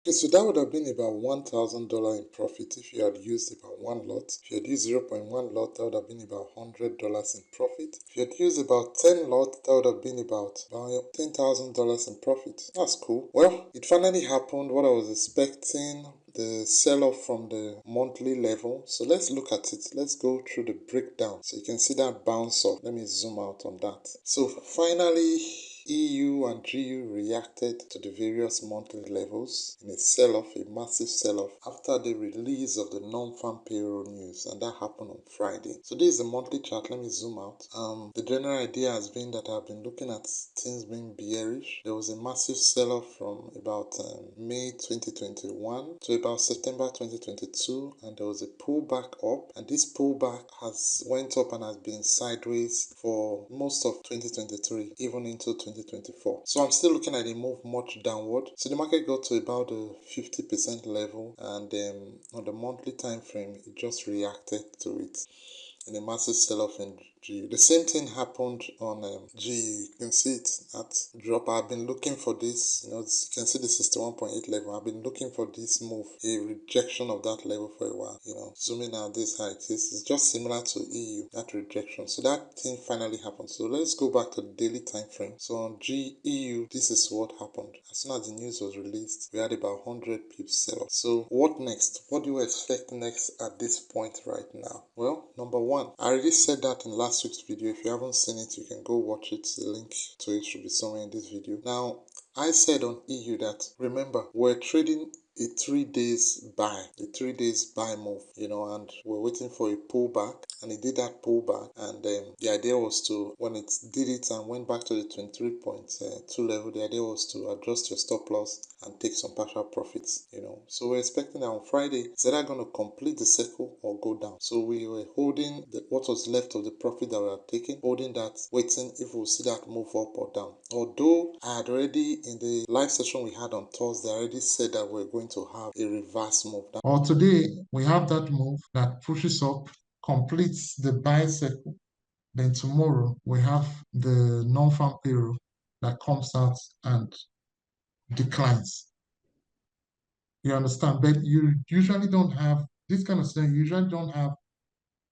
Okay, so that would have been about $1,000 in profit if you had used about one lot. If you had used 0.1 lot, that would have been about $100 in profit. If you had used about 10 lot, that would have been about $10,000 in profit. That's cool. Well, it finally happened. What I was expecting, the sell-off from the monthly level. So let's look at it. Let's go through the breakdown so you can see that bounce off. Let me zoom out on that. So finally, EU and GU reacted to the various monthly levels in a sell-off, a massive sell-off, after the release of the non-farm payroll news, and that happened on Friday. So this is the monthly chart. Let me zoom out. The general idea has been that I've been looking at things being bearish. There was a massive sell-off from about May 2021 to about September 2022, and there was a pullback up, and this pullback has went up and has been sideways for most of 2023, even into 2024. So I'm still looking at a move much downward. So the market got to about the 50% level, and on the monthly time frame, it just reacted to it in a massive sell-off in GU. The same thing happened on GU. You can see it at drop. I've been looking for this. You can see the 61.8 level. I've been looking for this move, a rejection of that level for a while. Zooming out, this how it is. It's just similar to EU, that rejection. So that thing finally happened. So let's go back to the daily time frame. So on EU, this is what happened. As soon as the news was released, we had about 100 pips sell-off. So what next? What do you expect next at this point right now? Well, number one, I already said that in last week's video. If you haven't seen it, you can go watch it. The link to it should be somewhere in this video. Now, I said on EU that, remember, we're trading a 3 days buy, move, and we're waiting for a pullback, and it did that pullback, and the idea was to, when it did it and went back to the 23.2 level, the idea was to adjust your stop loss and take some partial profits, So we're expecting that on Friday, it's either going to complete the circle or go down. So we were holding what was left of the profit that we had taken, holding that, waiting if we'll see that move up or down. Although I had already, in the live session we had on Thursday, I already said that we're going to have a reverse move. Or today, we have that move that pushes up, completes the buy circle. Then tomorrow, we have the non-farm payroll that comes out and declines. You understand? But you usually don't have this kind of thing. You usually don't have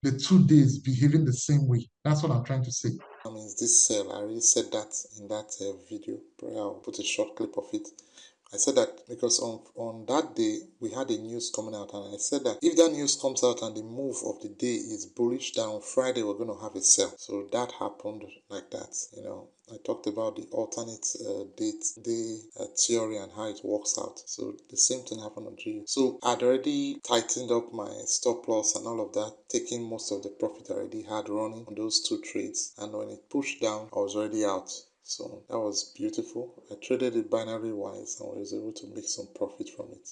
the 2 days behaving the same way. That's what I'm trying to say. Means this sell. I already said that in that video. Probably I'll put a short clip of it. I said that because on that day we had a news coming out, and I said that if that news comes out and the move of the day is bullish, then on Friday we're going to have a sell. So that happened like that. I talked about the alternate day theory and how it works out. So the same thing happened on GU. So I'd already tightened up my stop loss and all of that, taking most of the profit I already had running on those 2 trades. And when it pushed down, I was already out. So that was beautiful. I traded it binary wise and was able to make some profit from it.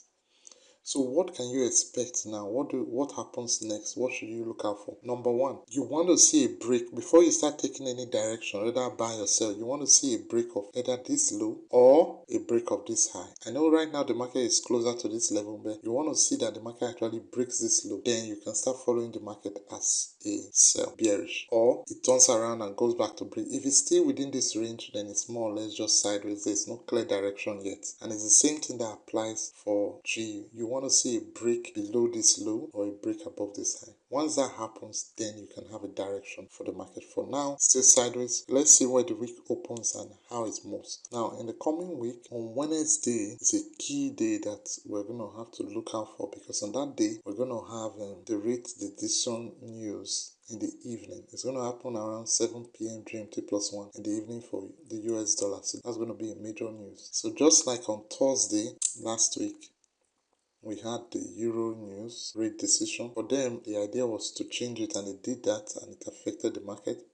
So what can you expect now? What happens next? What should you look out for? Number one, you want to see a break before you start taking any direction, whether buy or sell. You want to see a break of either this low or a break of this high. I know right now the market is closer to this level, but you want to see that the market actually breaks this low. Then you can start following the market as a sell, bearish, or it turns around and goes back to break. If it's still within this range, then it's more or less just sideways. There's no clear direction yet, and it's the same thing that applies for GU. You want to see a break below this low or a break above this high. Once that happens, then you can have a direction for the market. For now, still sideways. Let's see where the week opens and how it moves. Now, in the coming week, on Wednesday, is a key day that we're going to have to look out for, because on that day, we're going to have the rate decision news in the evening. It's going to happen around 7 p.m. GMT plus 1 in the evening for the US dollar. So that's going to be a major news. So just like on Thursday last week, we had the Euro news rate decision. For them, the idea was to change it, and it did that, and it affected the market.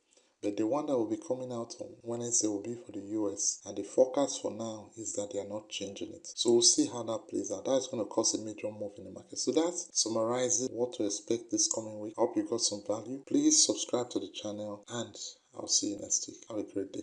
But the one that will be coming out on Wednesday will be for the US. And the forecast for now is that they are not changing it. So we'll see how that plays out. That's going to cause a major move in the market. So that summarizes what to expect this coming week. I hope you got some value. Please subscribe to the channel, and I'll see you next week. Have a great day.